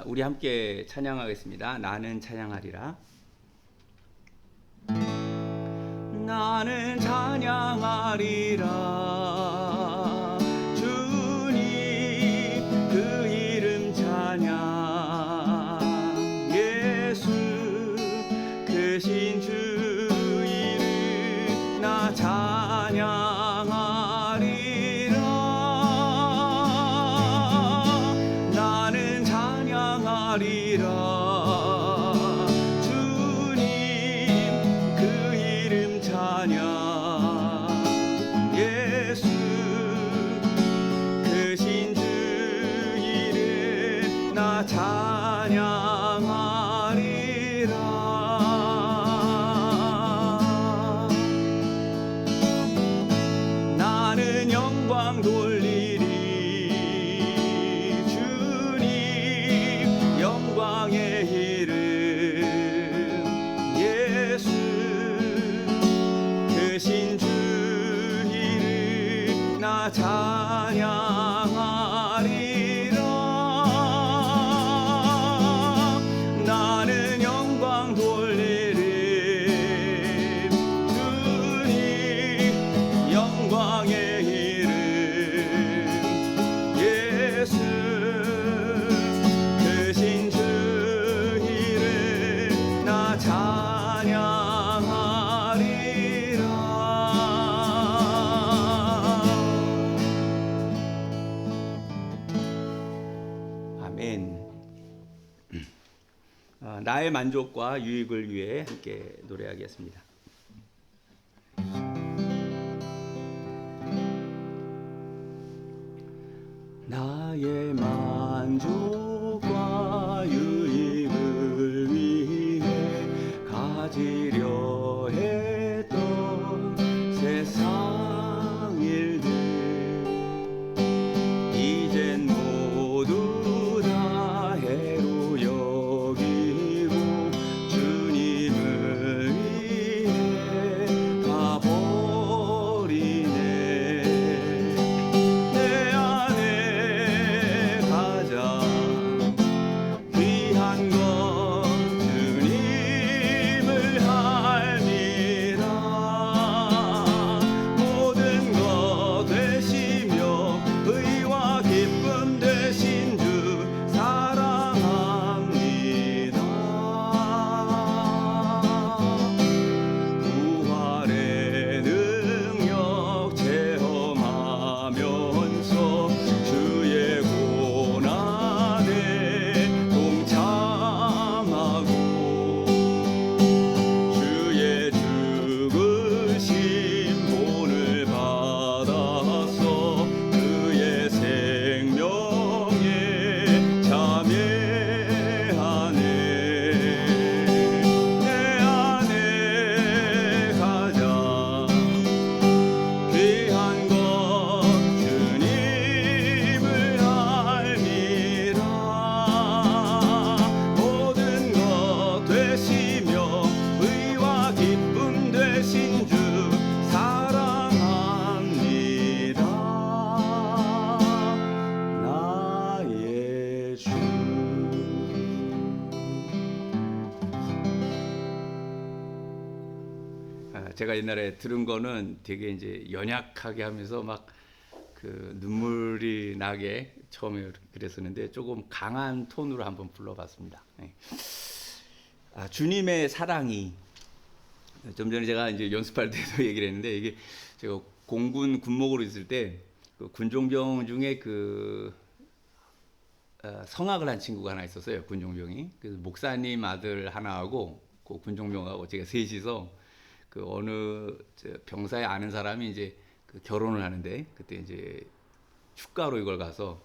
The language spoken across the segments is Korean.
우리 함께 찬양하겠습니다. 나는 찬양하리라. 나는 찬양하리라. 주님 그 이름 찬양. 예수 크신 주 이름 나 찬양하리라. 나는 찬양하리라. 나는 영광 돌리리. 주님 영광의 이름. 예수 크신 주 이름 나 찬양하리라. 나는 영광 돌리리. 주님 영광의 이름. 예수 크신 주 이름 나 찬양하리라. 아멘. 나의 만족과 유익을 위해 함께 노래하겠습니다. 나의 만족과 유익을 위해 가지려 했던 세상 일들 이젠 모두 다 해로 여기고 주님을 위해 가버리네. 내 안에 가장 귀한 건 주님을 알미라. 모든 것 되시며 의와 기쁨 되신 주 사랑합니다. 부활의 능력 체험하면서 주의 고난에 동참하고 주의 죽으심 본을 받아서 그의 생명에 참여하네. 내 안에 가장 귀한 것 주님을 알미라. 모든 것 되시며 의와 기쁨 되신 주 사랑합니다. 나의 주. 제가 옛날에 들은 거는 되게 이제 연약하게 하면서 막 그 눈물이 나게 처음에 그랬었는데 조금 강한 톤으로 한번 불러봤습니다. 주님의 사랑이. 좀 전에 제가 이제 연습할 때도 얘기를 했는데 이게 제가 공군 군목으로 있을 때 그 군종병 중에 그 성악을 한 친구가 하나 있었어요. 군종병이. 그래서 목사님 아들 하나하고 그 군종병하고 제가 셋이서 그 어느 병사에 아는 사람이 이제 그 결혼을 하는데 그때 이제 휴가로 이걸 가서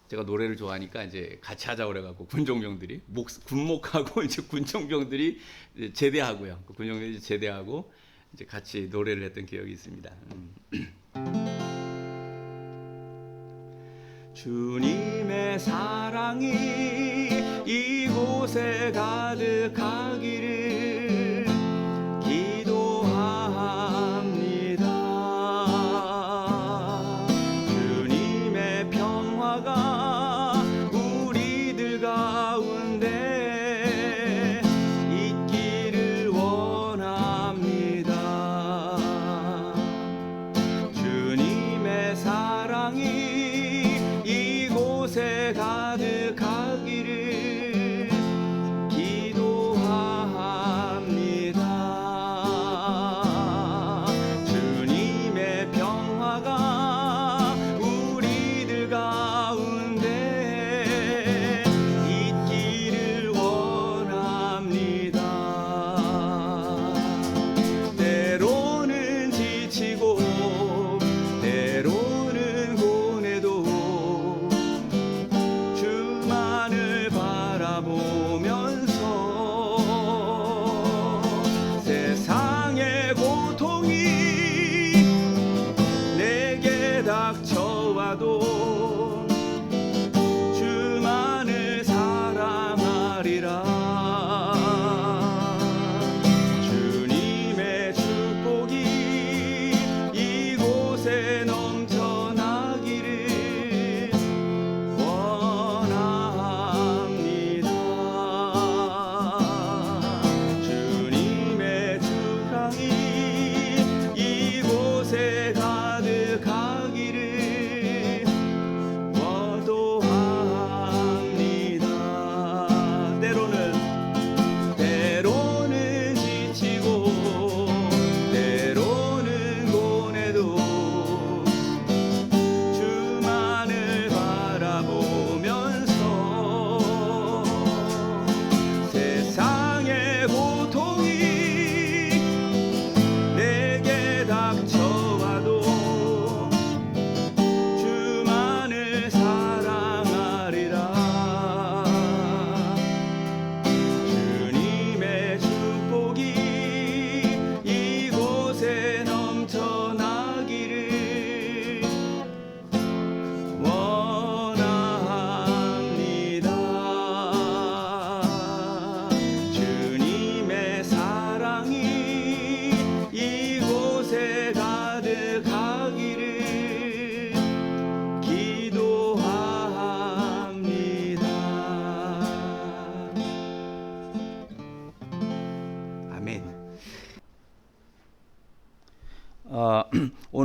제가 노래를 좋아하니까 이제 같이 하자고 그래갖고 군종병들이 군목하고 이제 군종병들이 이제 제대하고요. 그 군종병들이 제대하고 이제 같이 노래를 했던 기억이 있습니다. 주님의 사랑이 이곳에 가득하기를 기도합니다. 주님의 평화가 우리들 가운데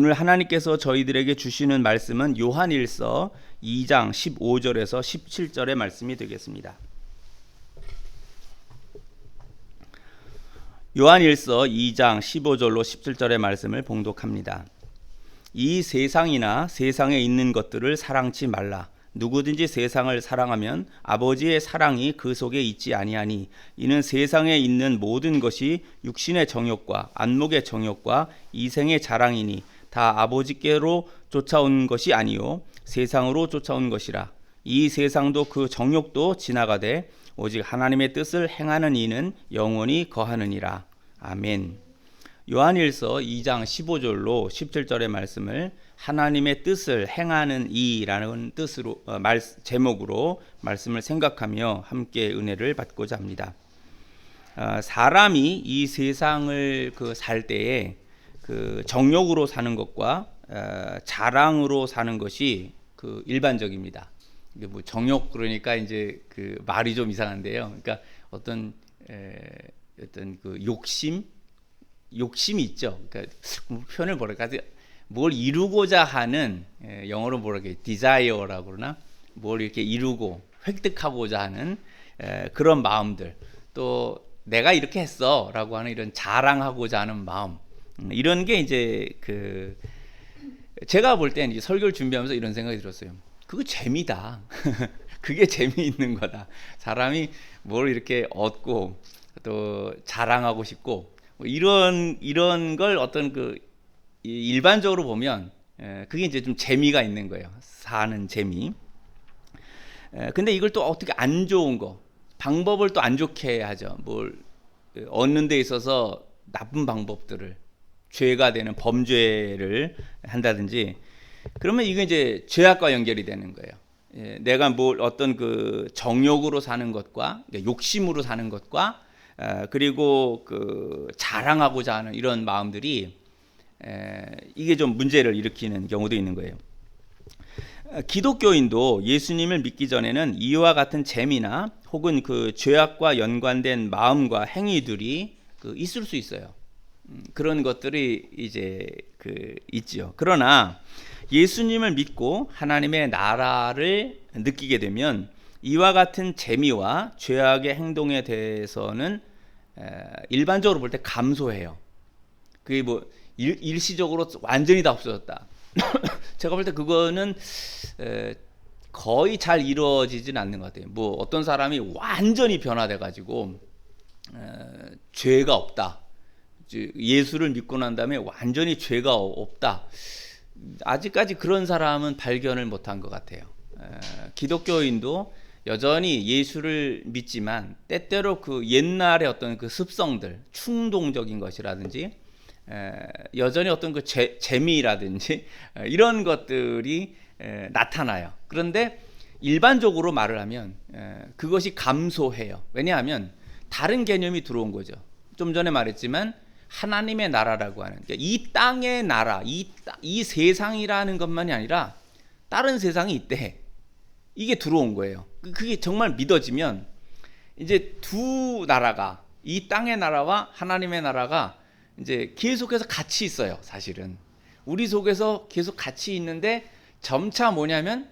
오늘 하나님께서 저희들에게 주시는 말씀은 요한일서 2장 15절에서 17절의 말씀이 되겠습니다. 요한일서 2장 15절로 17절의 말씀을 봉독합니다. 이 세상이나 세상에 있는 것들을 사랑치 말라. 누구든지 세상을 사랑하면 아버지의 사랑이 그 속에 있지 아니하니 이는 세상에 있는 모든 것이 육신의 정욕과 안목의 정욕과 이생의 자랑이니 다 아버지께로 쫓아온 것이 아니요 세상으로 쫓아온 것이라. 이 세상도 그 정욕도 지나가되 오직 하나님의 뜻을 행하는 이는 영원히 거하느니라. 아멘. 요한일서 2장 15절로 17절의 말씀을 하나님의 뜻을 행하는 이라는 뜻으로 제목으로 말씀을 생각하며 함께 은혜를 받고자 합니다. 사람이 이 세상을 살 때에 정욕으로 사는 것과 자랑으로 사는 것이 일반적입니다. 이게 뭐 정욕 그러니까 이제 말이 좀 이상한데요. 그러니까 어떤 욕심이 있죠. 그러니까 표현을 뭐랄까, 뭘 이루고자 하는, 영어로 뭐랄까, desire라고 그러나, 뭘 이렇게 이루고 획득하고자 하는 그런 마음들, 또 내가 이렇게 했어라고 하는 이런 자랑하고자 하는 마음, 이런 게 이제 제가 볼 때 이제 설교를 준비하면서 이런 생각이 들었어요. 그거 재미다. 그게 재미있는 거다. 사람이 뭘 이렇게 얻고 또 자랑하고 싶고 이런 걸 어떤 일반적으로 보면 그게 이제 좀 재미가 있는 거예요. 사는 재미. 근데 이걸 또 어떻게 안 좋은 거, 방법을 또 안 좋게 하죠. 뭘 얻는 데 있어서 나쁜 방법들을, 죄가 되는 범죄를 한다든지, 그러면 이게 이제 죄악과 연결이 되는 거예요. 내가 뭘 어떤 정욕으로 사는 것과 욕심으로 사는 것과 그리고 자랑하고자 하는 이런 마음들이 이게 좀 문제를 일으키는 경우도 있는 거예요. 기독교인도 예수님을 믿기 전에는 이와 같은 재미나 혹은 죄악과 연관된 마음과 행위들이 있을 수 있어요. 그런 것들이 이제 있지요. 그러나 예수님을 믿고 하나님의 나라를 느끼게 되면 이와 같은 재미와 죄악의 행동에 대해서는 일반적으로 볼 때 감소해요. 그게 뭐 일시적으로 완전히 다 없어졌다. 제가 볼 때 그거는 거의 잘 이루어지진 않는 것 같아요. 뭐 어떤 사람이 완전히 변화돼 가지고 죄가 없다, 예수를 믿고 난 다음에 완전히 죄가 없다, 아직까지 그런 사람은 발견을 못한 것 같아요. 기독교인도 여전히 예수를 믿지만 때때로 옛날의 어떤 습성들, 충동적인 것이라든지 여전히 어떤 재미라든지 이런 것들이 나타나요. 그런데 일반적으로 말을 하면 그것이 감소해요. 왜냐하면 다른 개념이 들어온 거죠. 좀 전에 말했지만 하나님의 나라라고 하는, 그러니까 이 땅의 나라, 이 세상이라는 것만이 아니라 다른 세상이 있대. 이게 들어온 거예요. 그게 정말 믿어지면 이제 두 나라가, 이 땅의 나라와 하나님의 나라가 이제 계속해서 같이 있어요. 사실은 우리 속에서 계속 같이 있는데 점차 뭐냐면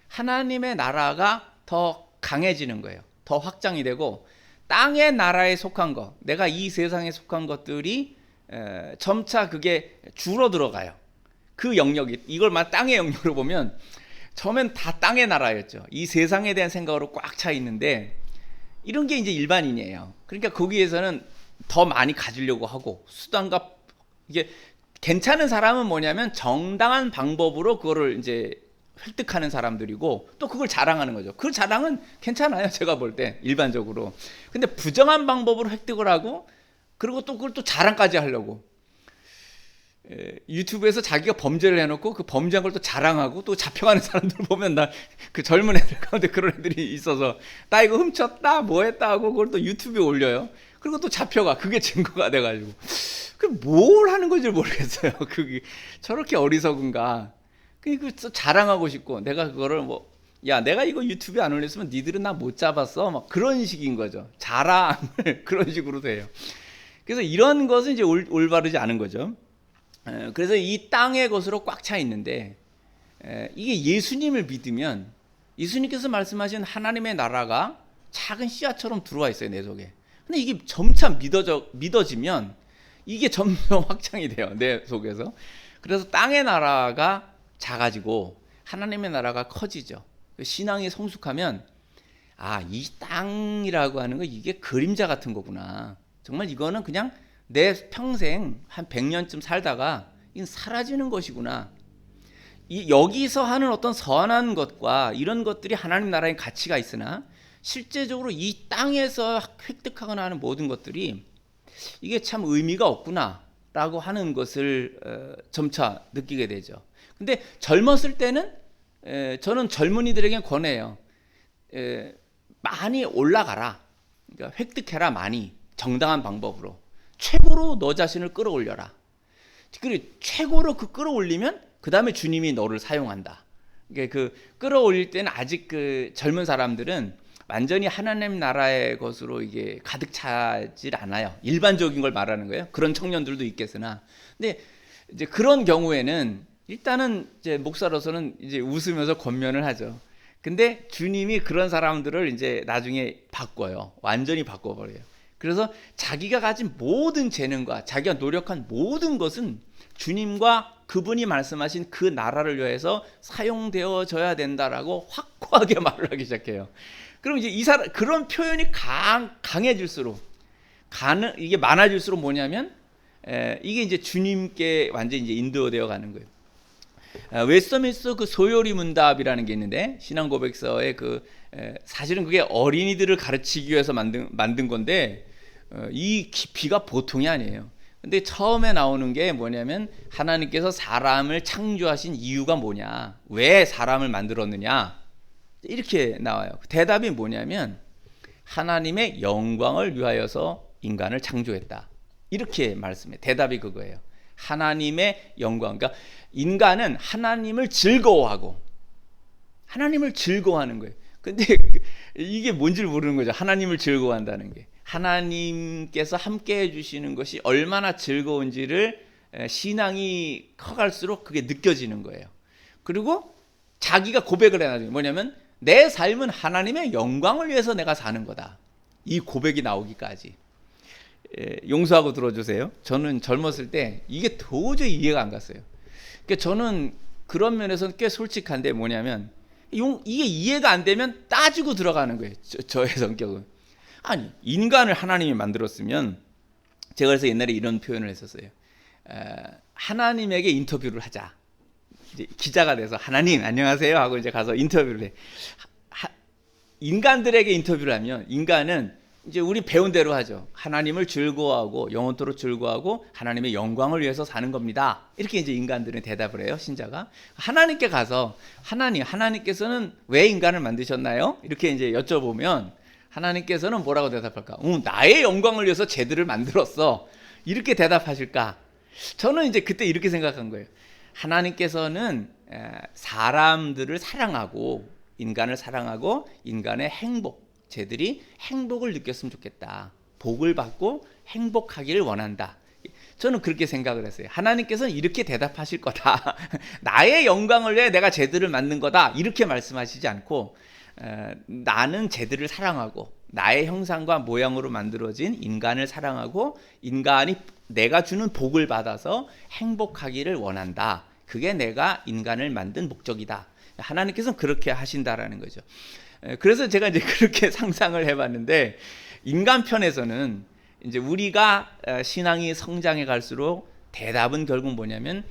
하나님의 나라가 더 강해지는 거예요. 더 확장이 되고 땅의 나라에 속한 것, 내가 이 세상에 속한 것들이 점차 그게 줄어들어가요. 그 영역이, 이걸 땅의 영역으로 보면 처음엔 다 땅의 나라였죠. 이 세상에 대한 생각으로 꽉 차 있는데 이런 게 이제 일반인이에요. 그러니까 거기에서는 더 많이 가지려고 하고, 수단과 이게 괜찮은 사람은 뭐냐면 정당한 방법으로 그거를 이제 획득하는 사람들이고, 또 그걸 자랑하는 거죠. 그 자랑은 괜찮아요. 제가 볼 때 일반적으로. 근데 부정한 방법으로 획득을 하고, 그리고 또 그걸 또 자랑까지 하려고, 유튜브에서 자기가 범죄를 해놓고 그 범죄한 걸 또 자랑하고 또 잡혀가는 사람들 보면, 나 그 젊은 애들 가운데 그런 애들이 있어서 나 이거 훔쳤다 뭐 했다 하고 그걸 또 유튜브에 올려요. 그리고 또 잡혀가. 그게 증거가 돼가지고 뭘 하는 건지 모르겠어요. 그게 저렇게 어리석은가. 그 자랑하고 싶고, 내가 그거를 뭐, 야 내가 이거 유튜브에 안 올렸으면 니들은 나 못 잡았어, 막 그런 식인 거죠. 자랑을 그런 식으로 돼요. 그래서 이런 것은 이제 올바르지 않은 거죠. 그래서 이 땅의 것으로 꽉 차 있는데 이게 예수님을 믿으면 예수님께서 말씀하신 하나님의 나라가 작은 씨앗처럼 들어와 있어요, 내 속에. 근데 이게 점차 믿어지면 이게 점점 확장이 돼요, 내 속에서. 그래서 땅의 나라가 작아지고 하나님의 나라가 커지죠. 신앙이 성숙하면 이 땅이라고 하는 거 이게 그림자 같은 거구나. 정말 이거는 그냥 내 평생 한 100년쯤 살다가 이건 사라지는 것이구나. 여기서 하는 어떤 선한 것과 이런 것들이 하나님 나라의 가치가 있으나 실제적으로 이 땅에서 획득하거나 하는 모든 것들이 이게 참 의미가 없구나라고 하는 것을 점차 느끼게 되죠. 근데 젊었을 때는 저는 젊은이들에게 권해요. 많이 올라가라. 그러니까 획득해라, 많이. 정당한 방법으로. 최고로 너 자신을 끌어올려라. 그리고 최고로 그 끌어올리면 그 다음에 주님이 너를 사용한다. 그 끌어올릴 때는 아직 그 젊은 사람들은 완전히 하나님 나라의 것으로 이게 가득 차질 않아요. 일반적인 걸 말하는 거예요. 그런 청년들도 있겠으나. 근데 이제 그런 경우에는 일단은 이제 목사로서는 이제 웃으면서 권면을 하죠. 근데 주님이 그런 사람들을 이제 나중에 바꿔요. 완전히 바꿔버려요. 그래서 자기가 가진 모든 재능과 자기가 노력한 모든 것은 주님과 그분이 말씀하신 그 나라를 위해서 사용되어져야 된다라고 확고하게 말을 하기 시작해요. 그럼 이제 그런 표현이 강해질수록 이게 많아질수록 뭐냐면 이게 이제 주님께 완전히 이제 인도되어 가는 거예요. 웨스터민스터 그 소요리 문답이라는 게 있는데 신앙 고백서에 사실은 그게 어린이들을 가르치기 위해서 만든 건데 이 깊이가 보통이 아니에요. 근데 처음에 나오는 게 뭐냐면 하나님께서 사람을 창조하신 이유가 뭐냐, 왜 사람을 만들었느냐, 이렇게 나와요. 대답이 뭐냐면 하나님의 영광을 위하여서 인간을 창조했다. 이렇게 말씀해요. 대답이 그거예요. 하나님의 영광. 그러니까 인간은 하나님을 즐거워하고 하나님을 즐거워하는 거예요. 근데 이게 뭔지를 모르는 거죠. 하나님을 즐거워한다는 게. 하나님께서 함께 해주시는 것이 얼마나 즐거운지를 신앙이 커갈수록 그게 느껴지는 거예요. 그리고 자기가 고백을 해놔요. 뭐냐면 내 삶은 하나님의 영광을 위해서 내가 사는 거다. 이 고백이 나오기까지. 용서하고 들어주세요. 저는 젊었을 때 이게 도저히 이해가 안 갔어요. 그러니까 저는 그런 면에서는 꽤 솔직한데 뭐냐면 이게 이해가 안 되면 따지고 들어가는 거예요. 저의 성격은. 아니, 인간을 하나님이 만들었으면 제가 그래서 옛날에 이런 표현을 했었어요. 하나님에게 인터뷰를 하자. 이제 기자가 돼서 하나님 안녕하세요 하고 이제 가서 인터뷰를 해. 인간들에게 인터뷰를 하면 인간은 이제 우리 배운 대로 하죠. 하나님을 즐거워하고 영원토록 즐거워하고 하나님의 영광을 위해서 사는 겁니다. 이렇게 이제 인간들은 대답을 해요. 신자가 하나님께 가서 하나님께서는 왜 인간을 만드셨나요? 이렇게 이제 여쭤보면 하나님께서는 뭐라고 대답할까? 나의 영광을 위해서 쟤들을 만들었어. 이렇게 대답하실까? 저는 이제 그때 이렇게 생각한 거예요. 하나님께서는 사람들을 사랑하고 인간을 사랑하고 인간의 행복, 쟤들이 행복을 느꼈으면 좋겠다. 복을 받고 행복하기를 원한다. 저는 그렇게 생각을 했어요. 하나님께서는 이렇게 대답하실 거다. 나의 영광을 위해 내가 쟤들을 만든 거다. 이렇게 말씀하시지 않고 나는 쟤들을 사랑하고 나의 형상과 모양으로 만들어진 인간을 사랑하고 인간이 내가 주는 복을 받아서 행복하기를 원한다. 그게 내가 인간을 만든 목적이다. 하나님께서는 그렇게 하신다라는 거죠. 그래서 제가 이제 그렇게 상상을 해봤는데 인간 편에서는 이제 우리가 신앙이 성장해 갈수록 대답은 결국 뭐냐면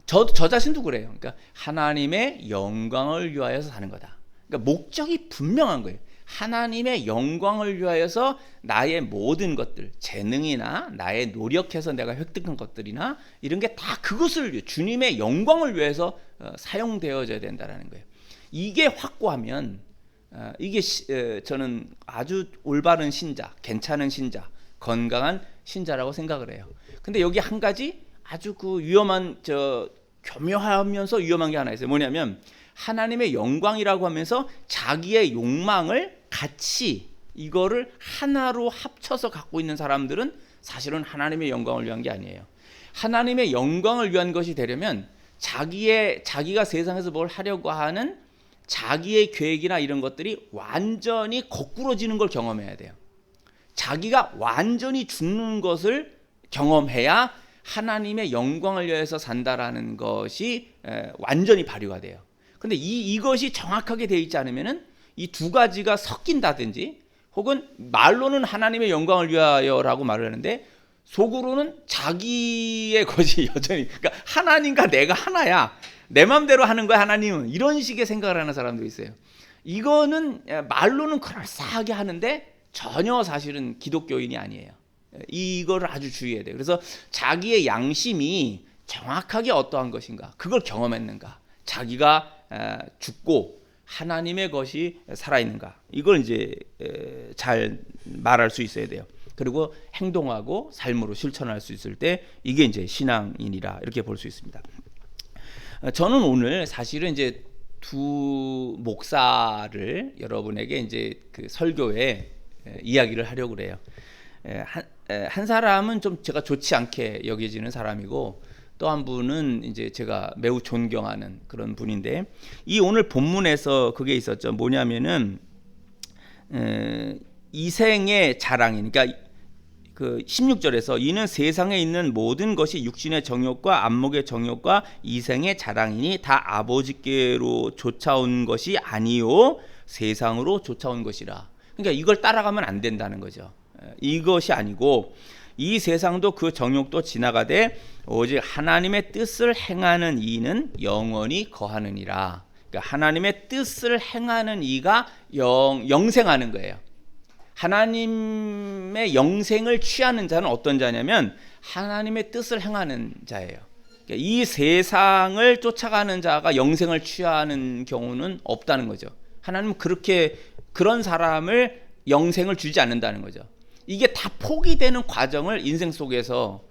저 자신도 그래요. 그러니까 하나님의 영광을 위하여서 사는 거다. 그러니까 목적이 분명한 거예요. 하나님의 영광을 위하여서 나의 모든 것들, 재능이나 나의 노력해서 내가 획득한 것들이나 이런 게 다 그것을 주님의 영광을 위해서 사용되어져야 된다는 거예요. 이게 확고하면 이게 저는 아주 올바른 신자, 괜찮은 신자, 건강한 신자라고 생각을 해요. 근데 여기 한 가지 아주 그 위험한 교묘하면서 위험한 게 하나 있어요. 뭐냐면 하나님의 영광이라고 하면서 자기의 욕망을 같이 이거를 하나로 합쳐서 갖고 있는 사람들은 사실은 하나님의 영광을 위한 게 아니에요. 하나님의 영광을 위한 것이 되려면 자기가 세상에서 뭘 하려고 하는 자기의 계획이나 이런 것들이 완전히 거꾸러지는 걸 경험해야 돼요. 자기가 완전히 죽는 것을 경험해야 하나님의 영광을 위해서 산다라는 것이 완전히 발휘가 돼요. 근데 이것이 정확하게 되어 있지 않으면은 이 두 가지가 섞인다든지 혹은 말로는 하나님의 영광을 위하여라고 말을 하는데 속으로는 자기의 것이 여전히, 그러니까 하나님과 내가 하나야, 내 마음대로 하는 거야 하나님은, 이런 식의 생각을 하는 사람도 있어요. 이거는 말로는 그럴싸하게 하는데 전혀 사실은 기독교인이 아니에요. 이거를 아주 주의해야 돼요. 그래서 자기의 양심이 정확하게 어떠한 것인가, 그걸 경험했는가, 자기가 죽고 하나님의 것이 살아있는가, 이걸 이제 잘 말할 수 있어야 돼요. 그리고 행동하고 삶으로 실천할 수 있을 때 이게 이제 신앙인이라 이렇게 볼 수 있습니다. 저는 오늘 사실은 이제 두 목사를 여러분에게 이제 그 설교에 이야기를 하려고 그래요. 한 사람은 좀 제가 좋지 않게 여겨지는 사람이고 또 한 분은 이제 제가 매우 존경하는 그런 분인데, 이 오늘 본문에서 그게 있었죠. 뭐냐면은 이생의 자랑인, 그러니까 그 16절에서 이는 세상에 있는 모든 것이 육신의 정욕과 안목의 정욕과 이생의 자랑이니 다 아버지께로 쫓아온 것이 아니요 세상으로 쫓아온 것이라. 그러니까 이걸 따라가면 안 된다는 거죠. 이것이 아니고 이 세상도 그 정욕도 지나가되 오직 하나님의 뜻을 행하는 이는 영원히 거하느니라. 그러니까 하나님의 뜻을 행하는 이가 영생하는 거예요. 하나님의 영생을 취하는 자는 어떤 자냐면 하나님의 뜻을 행하는 자예요. 그러니까 이 세상을 쫓아가는 자가 영생을 취하는 경우는 없다는 거죠. 하나님은 그런 사람을 영생을 주지 않는다는 거죠. 이게 다 포기되는 과정을 인생 속에서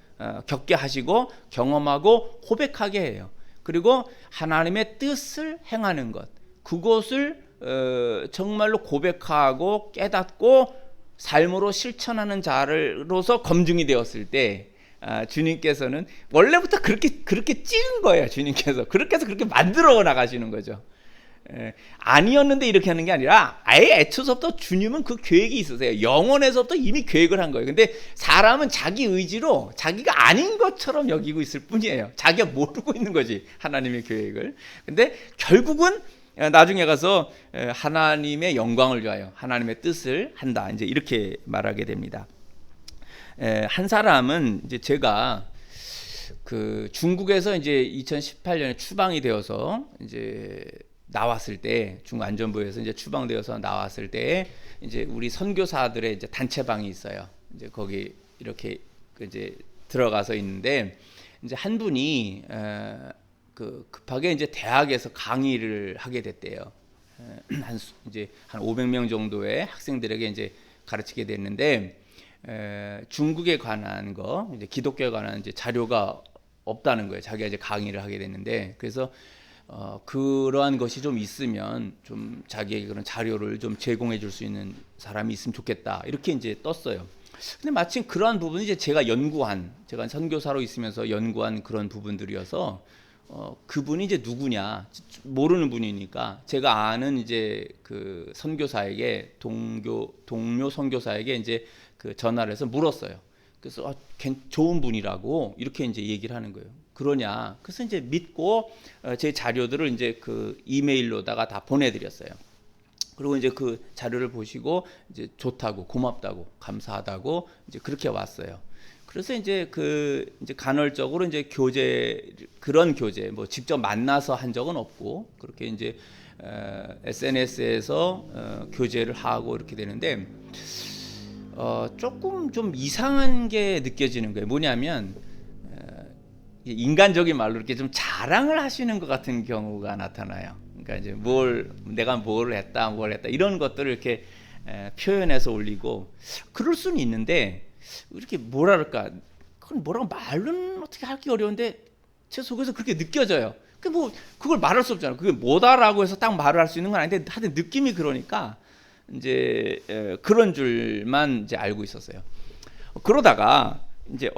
겪게 하시고 경험하고 고백하게 해요. 그리고 하나님의 뜻을 행하는 것, 그것을 정말로 고백하고 깨닫고 삶으로 실천하는 자로서 검증이 되었을 때 주님께서는 원래부터 그렇게 찍은 거예요. 주님께서 그렇게 해서 그렇게 만들어 나가시는 거죠. 아니었는데 이렇게 하는 게 아니라 아예 애초부터 주님은 그 계획이 있으세요. 영원에서부터 이미 계획을 한 거예요. 근데 사람은 자기 의지로 자기가 아닌 것처럼 여기고 있을 뿐이에요. 자기가 모르고 있는 거지, 하나님의 계획을. 근데 결국은 나중에 가서 하나님의 영광을 위하여 하나님의 뜻을 한다, 이제 이렇게 말하게 됩니다. 한 사람은 이제 제가 그 중국에서 이제 2018년에 추방이 되어서 이제 나왔을 때, 중국 안전부에서 이제 추방되어서 나왔을 때 이제 우리 선교사들의 이제 단체방이 있어요. 이제 거기 이렇게 이제 들어가서 있는데 이제 한 분이 그 급하게 이제 대학에서 강의를 하게 됐대요. 이제 한 500명 정도의 학생들에게 이제 가르치게 됐는데 중국에 관한 거, 이제 기독교에 관한 이제 자료가 없다는 거예요. 자기가 이제 강의를 하게 됐는데, 그래서 그러한 것이 좀 있으면 좀 자기에게 그런 자료를 좀 제공해 줄 수 있는 사람이 있으면 좋겠다, 이렇게 이제 떴어요. 근데 마침 그러한 부분이 이제 제가 선교사로 있으면서 연구한 그런 부분들이어서 그분이 이제 누구냐 모르는 분이니까 제가 아는 이제 그 선교사에게 동료 선교사에게 이제 그 전화를 해서 물었어요. 그래서 좋은 분이라고 이렇게 이제 얘기를 하는 거예요. 그러냐? 그래서 이제 믿고 제 자료들을 이제 그 이메일로다가 다 보내드렸어요. 그리고 이제 그 자료를 보시고 이제 좋다고, 고맙다고, 감사하다고 이제 그렇게 왔어요. 그래서 이제 이제 간헐적으로 이제 그런 교제 뭐 직접 만나서 한 적은 없고 그렇게 이제 SNS에서 교제를 하고 이렇게 되는데 조금 좀 이상한 게 느껴지는 거예요. 뭐냐면 인간적인 말로 이렇게 좀 자랑을 하시는 것 같은 경우가 나타나요. 그러니까 이제 내가 뭘 했다 이런 것들을 이렇게 표현해서 올리고 그럴 수는 있는데 이렇게 뭐랄까, 그건 뭐라고 말로는 어떻게 하기 어려운데 제 속에서 그렇게 느껴져요. 그걸 말할 수 없잖아요. 그게 뭐다라고 해서 딱 말을 할 수 있는 건 아닌데 하여튼 느낌이 그러니까 이제 그런 줄만 이제 알고 있었어요. 그러다가 이제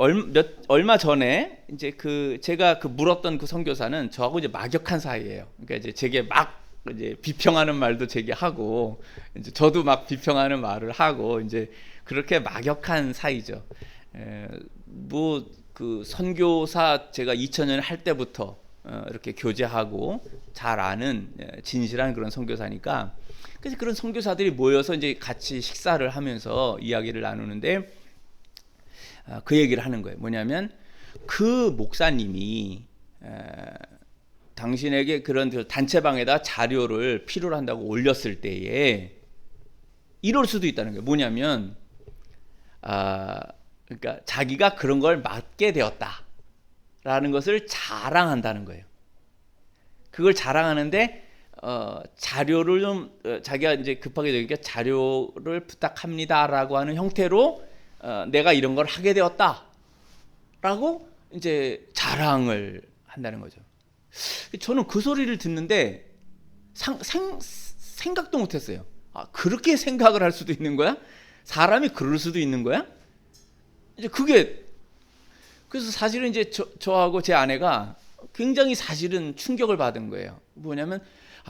얼마 전에 이제 제가 물었던 그 선교사는 저하고 이제 막역한 사이예요. 그러니까 이제 제게 막 이제 비평하는 말도 제게 하고, 이제 저도 막 비평하는 말을 하고, 이제 그렇게 막역한 사이죠. 뭐 그 선교사 제가 2000년에 할 때부터 이렇게 교제하고 잘 아는 진실한 그런 선교사니까, 그래서 그런 선교사들이 모여서 이제 같이 식사를 하면서 이야기를 나누는데, 그 얘기를 하는 거예요. 뭐냐면 그 목사님이 당신에게 그런 단체방에다 자료를 필요로 한다고 올렸을 때에 이럴 수도 있다는 거예요. 뭐냐면 그러니까 자기가 그런 걸 맡게 되었다라는 것을 자랑한다는 거예요. 그걸 자랑하는데 자료를 좀 자기가 이제 급하게 되니까 자료를 부탁합니다라고 하는 형태로 내가 이런 걸 하게 되었다라고 이제 자랑을 한다는 거죠. 저는 그 소리를 듣는데 생각도 못했어요. 그렇게 생각을 할 수도 있는 거야? 사람이 그럴 수도 있는 거야? 이제 그게 그래서 사실은 이제 저하고 제 아내가 굉장히 사실은 충격을 받은 거예요. 뭐냐면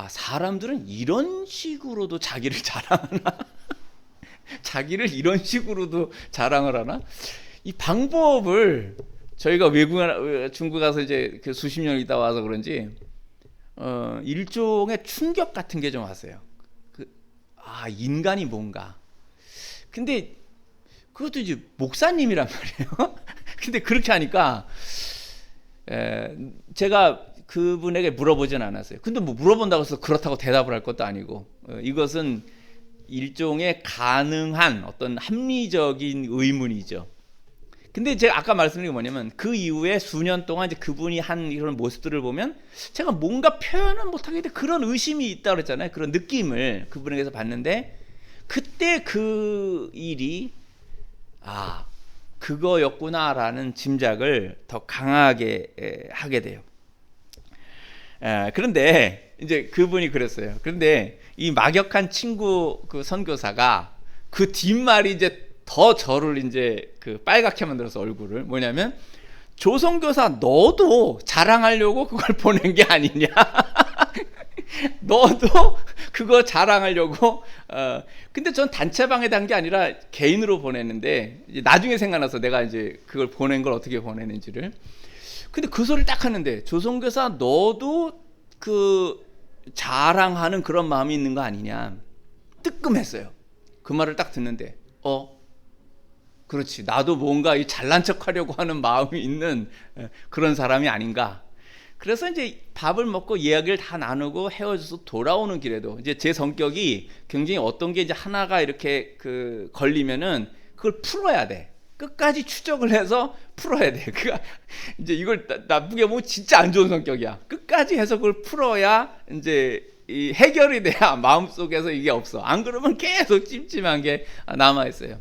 사람들은 이런 식으로도 자기를 자랑하나? 자기를 이런 식으로도 자랑을 하나? 이 방법을 저희가 중국 가서 이제 그 수십 년 있다 와서 그런지 일종의 충격 같은 게 좀 왔어요. 인간이 뭔가. 근데 그것도 이제 목사님이란 말이에요. 근데 그렇게 하니까 제가 그분에게 물어보진 않았어요. 근데 뭐 물어본다고 해서 그렇다고 대답을 할 것도 아니고, 이것은 일종의 가능한 어떤 합리적인 의문이죠. 근데 제가 아까 말씀드린 게 뭐냐면 그 이후에 수년 동안 이제 그분이 한 이런 모습들을 보면 제가 뭔가 표현은 못하겠는데 그런 의심이 있다고 그랬잖아요. 그런 느낌을 그분에게서 봤는데, 그때 그 일이 그거였구나라는 짐작을 더 강하게 하게 돼요. 그런데 이제 그분이 그랬어요. 그런데 이 막역한 친구 그 선교사가 그 뒷말이 이제 더 저를 이제 빨갛게 만들어서 얼굴을, 뭐냐면 조선교사 너도 자랑하려고 그걸 보낸 게 아니냐? 너도 그거 자랑하려고. 근데 전 단체방에 단 게 아니라 개인으로 보냈는데, 이제 나중에 생각나서 내가 이제 그걸 보낸 걸 어떻게 보내는지를. 근데 그 소리를 딱 하는데, 조선교사 너도 그 자랑하는 그런 마음이 있는 거 아니냐? 뜨끔했어요. 그 말을 딱 듣는데, 그렇지, 나도 뭔가 이 잘난 척하려고 하는 마음이 있는 그런 사람이 아닌가. 그래서 이제 밥을 먹고 이야기를 다 나누고 헤어져서 돌아오는 길에도 이제 제 성격이 굉장히 어떤 게 이제 하나가 이렇게 걸리면은 그걸 풀어야 돼. 끝까지 추적을 해서 풀어야 돼. 그가 이제 이걸 나쁘게 보면 진짜 안 좋은 성격이야. 끝까지 해서 그걸 풀어야 이제 이 해결이 돼야 마음속에서 이게 없어. 안 그러면 계속 찜찜한 게 남아 있어요.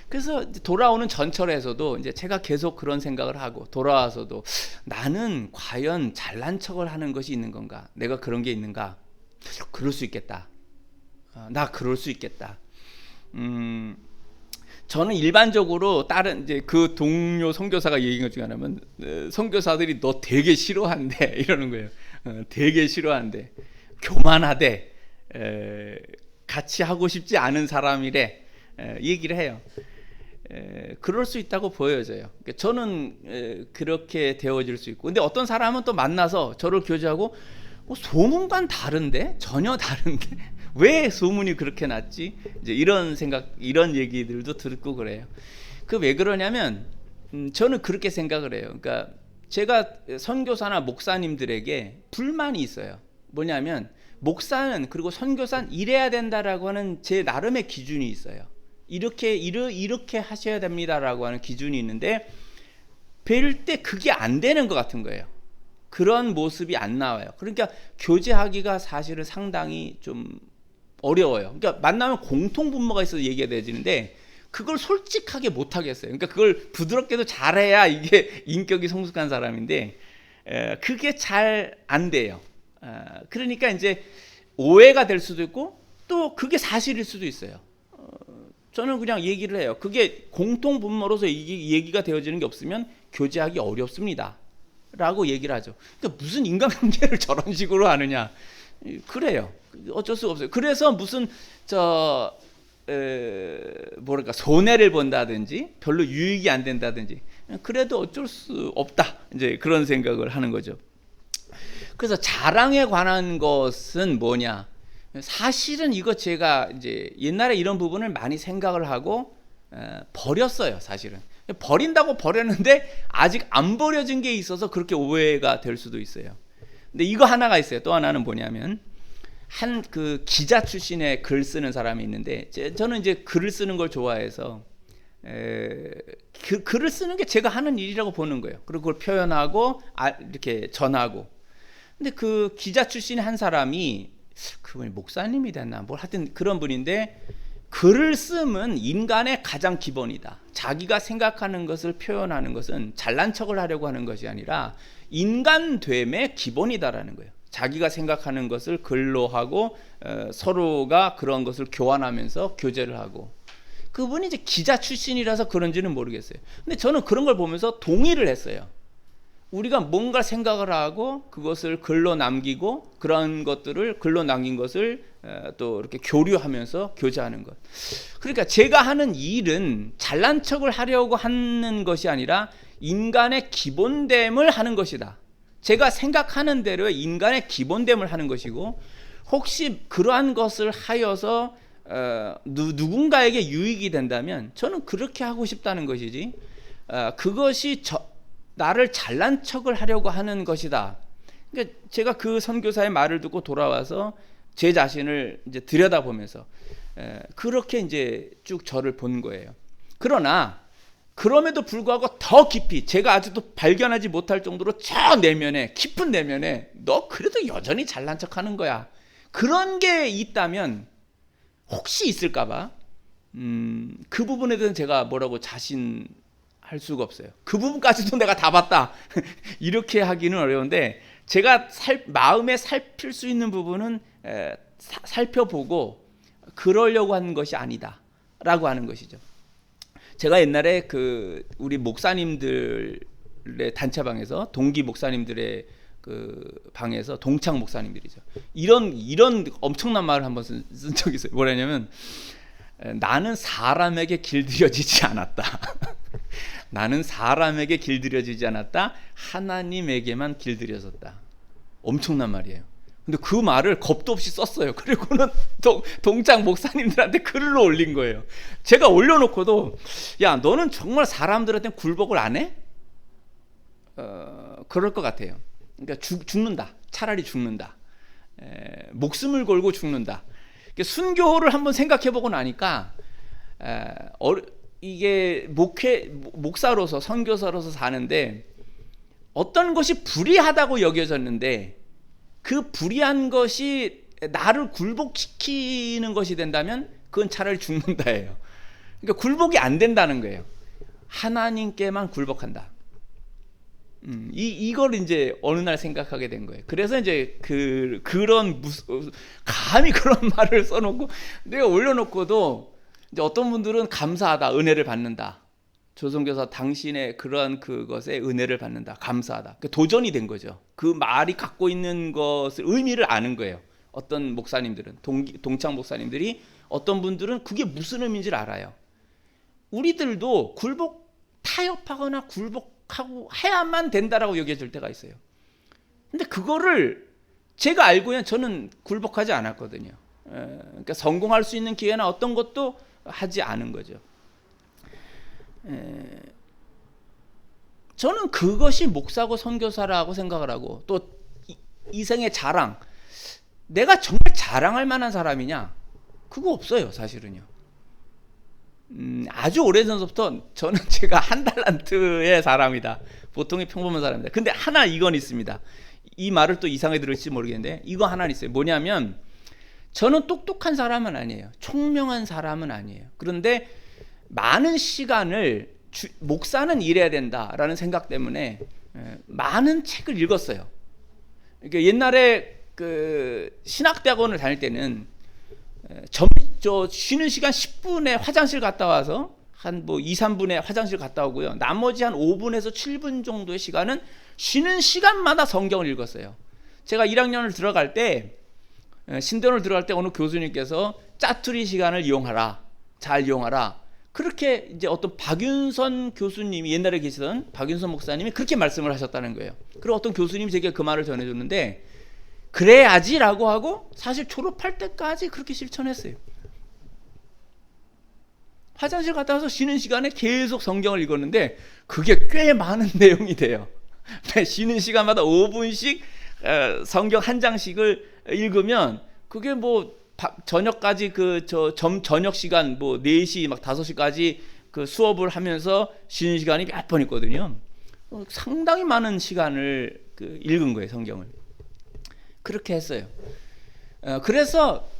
그래서 돌아오는 전철에서도 이제 제가 계속 그런 생각을 하고, 돌아와서도 나는 과연 잘난 척을 하는 것이 있는 건가? 내가 그런 게 있는가? 그럴 수 있겠다. 나 그럴 수 있겠다. 저는 일반적으로 다른 이제 그 동료 선교사가 얘기한 것 중에 하나는 선교사들이 너 되게 싫어한대 이러는 거예요. 되게 싫어한대. 교만하대. 같이 하고 싶지 않은 사람이래. 얘기를 해요. 그럴 수 있다고 보여져요. 저는 그렇게 되어질 수 있고, 근데 어떤 사람은 또 만나서 저를 교제하고 소문과는 다른데, 전혀 다른데 왜 소문이 그렇게 났지? 이제 이런 생각, 이런 얘기들도 듣고 그래요. 왜 그러냐면 저는 그렇게 생각을 해요. 그러니까 제가 선교사나 목사님들에게 불만이 있어요. 뭐냐면 목사는, 그리고 선교사는 이래야 된다라고 하는 제 나름의 기준이 있어요. 이렇게 하셔야 됩니다라고 하는 기준이 있는데, 뵐 때 그게 안 되는 것 같은 거예요. 그런 모습이 안 나와요. 그러니까 교제하기가 사실은 상당히 좀 어려워요. 그러니까 만나면 공통 분모가 있어서 얘기가 되지는데 그걸 솔직하게 못 하겠어요. 그러니까 그걸 부드럽게도 잘해야 이게 인격이 성숙한 사람인데 그게 잘 안 돼요. 그러니까 이제 오해가 될 수도 있고, 또 그게 사실일 수도 있어요. 저는 그냥 얘기를 해요. 그게 공통 분모로서 얘기가 되어지는 게 없으면 교제하기 어렵습니다 라고 얘기를 하죠. 그러니까 무슨 인간관계를 저런 식으로 하느냐. 그래요. 어쩔 수가 없어요. 그래서 무슨 뭐랄까 손해를 본다든지 별로 유익이 안 된다든지 그래도 어쩔 수 없다, 이제 그런 생각을 하는 거죠. 그래서 자랑에 관한 것은 뭐냐? 사실은 이거 제가 이제 옛날에 이런 부분을 많이 생각을 하고 버렸어요. 사실은 버린다고 버렸는데 아직 안 버려진 게 있어서 그렇게 오해가 될 수도 있어요. 근데 이거 하나가 있어요. 또 하나는 뭐냐면 한 그 기자 출신의 글 쓰는 사람이 있는데 저는 이제 글을 쓰는 걸 좋아해서 글을 쓰는 게 제가 하는 일이라고 보는 거예요. 그리고 그걸 표현하고 이렇게 전하고. 근데 그 기자 출신의 한 사람이 그분이 목사님이 됐나 뭘 하여튼 그런 분인데 글을 쓰면 인간의 가장 기본이다. 자기가 생각하는 것을 표현하는 것은 잘난 척을 하려고 하는 것이 아니라 인간됨의 기본이다라는 거예요. 자기가 생각하는 것을 글로 하고 서로가 그런 것을 교환하면서 교제를 하고. 그분이 이제 기자 출신이라서 그런지는 모르겠어요. 근데 저는 그런 걸 보면서 동의를 했어요. 우리가 뭔가 생각을 하고 그것을 글로 남기고 그런 것들을 글로 남긴 것을 또 이렇게 교류하면서 교제하는 것. 그러니까 제가 하는 일은 잘난 척을 하려고 하는 것이 아니라 인간의 기본됨을 하는 것이다. 제가 생각하는 대로 인간의 기본됨을 하는 것이고, 혹시 그러한 것을 하여서 누군가에게 유익이 된다면 저는 그렇게 하고 싶다는 것이지, 그것이 나를 잘난 척을 하려고 하는 것이다. 그러니까 제가 그 선교사의 말을 듣고 돌아와서 제 자신을 이제 들여다보면서 그렇게 이제 쭉 저를 본 거예요. 그러나 그럼에도 불구하고 더 깊이 제가 아직도 발견하지 못할 정도로 저 내면에, 깊은 내면에 너 그래도 여전히 잘난 척하는 거야, 그런 게 있다면, 혹시 있을까봐 그 부분에 대해서 제가 뭐라고 자신할 수가 없어요. 그 부분까지도 내가 다 봤다 이렇게 하기는 어려운데, 제가 마음에 살필 수 있는 부분은 살펴보고 그러려고 하는 것이 아니다 라고 하는 것이죠. 제가 옛날에 그 우리 목사님들의 단체방에서, 동기 목사님들의 그 방에서, 동창 목사님들이죠, 이런 엄청난 말을 한번 쓴 적이 있어요. 뭐라냐면, 나는 사람에게 길들여지지 않았다 나는 사람에게 길들여지지 않았다, 하나님에게만 길들여졌다. 엄청난 말이에요. 근데 그 말을 겁도 없이 썼어요. 그리고는 동창 목사님들한테 글로 올린 거예요. 제가 올려놓고도, 야, 너는 정말 사람들한테 굴복을 안 해? 그럴 것 같아요. 그러니까 죽는다. 차라리 죽는다. 목숨을 걸고 죽는다. 순교를 한번 생각해보고 나니까 이게 목사로서, 선교사로서 사는데 어떤 것이 불의하다고 여겨졌는데, 그 불의한 것이 나를 굴복시키는 것이 된다면 그건 차라리 죽는다예요. 그러니까 굴복이 안 된다는 거예요. 하나님께만 굴복한다. 이걸 이제 어느 날 생각하게 된 거예요. 그래서 이제 그런 감히 그런 말을 써놓고 내가 올려놓고도, 이제 어떤 분들은 감사하다, 은혜를 받는다. 조선교사 당신의 그러한 그것에 은혜를 받는다, 감사하다. 도전이 된 거죠. 그 말이 갖고 있는 것을, 의미를 아는 거예요. 어떤 목사님들은, 동창 목사님들이, 어떤 분들은 그게 무슨 의미인지를 알아요. 우리들도 타협하거나 굴복하고 해야만 된다라고 여겨질 때가 있어요. 근데 그거를 제가 알고는 저는 굴복하지 않았거든요. 그러니까 성공할 수 있는 기회나 어떤 것도 하지 않은 거죠. 저는 그것이 목사고 선교사라고 생각을 하고, 또 이생의 자랑, 내가 정말 자랑할 만한 사람이냐? 그거 없어요, 사실은요. 아주 오래전부터 저는 제가 한 달란트의 사람이다, 보통의 평범한 사람이다. 근데 하나 이건 있습니다. 이 말을 또 이상하게 들을지 모르겠는데 이거 하나 있어요. 뭐냐면, 저는 똑똑한 사람은 아니에요. 총명한 사람은 아니에요. 그런데 많은 시간을, 목사는 일해야 된다라는 생각 때문에 많은 책을 읽었어요. 그러니까 옛날에 그 신학대학원을 다닐 때는 저 쉬는 시간 10분에 화장실 갔다 와서 한 뭐 2, 3분에 화장실 갔다 오고요. 나머지 한 5분에서 7분 정도의 시간은 쉬는 시간마다 성경을 읽었어요. 제가 1학년을 들어갈 때, 신대원을 들어갈 때 어느 교수님께서 짜투리 시간을 이용하라, 잘 이용하라. 그렇게 이제 어떤 박윤선 교수님이, 옛날에 계시던 박윤선 목사님이 그렇게 말씀을 하셨다는 거예요. 그리고 어떤 교수님이 제게 그 말을 전해줬는데, 그래야지라고 하고 사실 졸업할 때까지 그렇게 실천했어요. 화장실 갔다 와서 쉬는 시간에 계속 성경을 읽었는데 그게 꽤 많은 내용이 돼요. 쉬는 시간마다 5분씩 성경 한 장씩을 읽으면 그게 뭐 저녁까지 저녁 시간 뭐 4시 막 5시까지 그 수업을 하면서 쉬는 시간이 몇 번 있거든요. 상당히 많은 시간을 읽은 거예요, 성경을. 그렇게 했어요. 그래서